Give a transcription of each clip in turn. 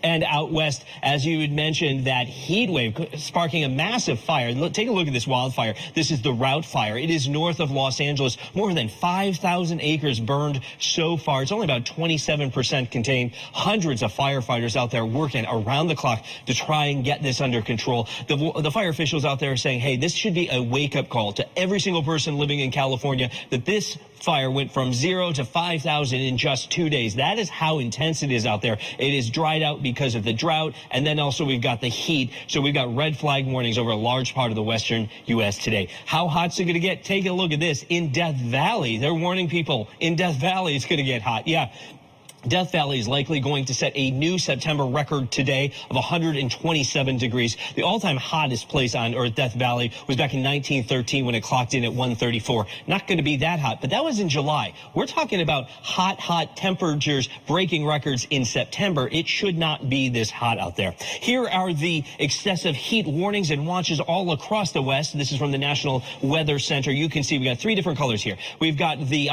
And out west, as you had mentioned, that heat wave sparking a massive fire. Take a look at this wildfire. This is the Route Fire. It is north of Los Angeles. More than 5,000 acres burned so far. It's only about 27% contained. Hundreds of firefighters out there working around the clock to try and get this under control. The fire officials out there are saying, hey, this should be a wake-up call to every single person living in California that this fire went from 0 to 5,000 in just 2 days. That is how intense it is out there. It is dried out because of the drought, and then also we've got the heat. So we've got red flag warnings over a large part of the western U.S. today. How hot's it going to get? Take a look at this. In Death Valley, they're warning people in Death Valley it's going to get hot. Yeah. Death Valley is likely going to set a new September record today of 127 degrees. The all-time hottest place on Earth, Death Valley, was back in 1913 when it clocked in at 134. Not going to be that hot, but that was in July. We're talking about hot temperatures breaking records in September. It should not be this hot out there. Here are the excessive heat warnings and watches all across the West. This is from the National Weather Center. You can see we got 3 different colors here. We've got the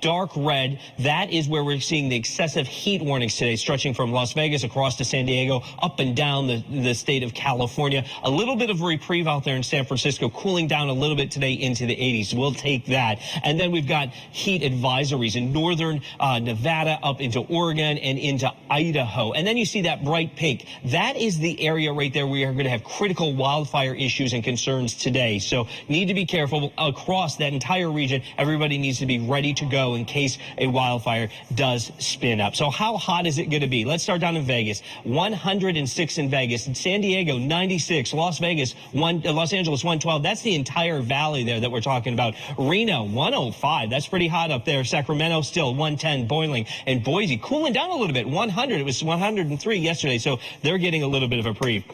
dark red. That is where we're seeing the excessive heat warnings today, stretching from Las Vegas across to San Diego, up and down the state of California. A little bit of a reprieve out there in San Francisco, cooling down a little bit today into the 80s. We'll take that. And then we've got heat advisories in northern Nevada, up into Oregon and into Idaho. And then you see that bright pink. That is the area right there where we are going to have critical wildfire issues and concerns today. So need to be careful across that entire region. Everybody needs to be ready to go in case a wildfire does spin up. So how hot is it going to be? Let's start down in Vegas. 106 in Vegas. In San Diego, 96. Los Angeles, 112. That's the entire valley there that we're talking about. Reno, 105. That's pretty hot up there. Sacramento, still 110, boiling. And Boise, cooling down a little bit. 100. It was 103 yesterday, so they're getting a little bit of a reprieve.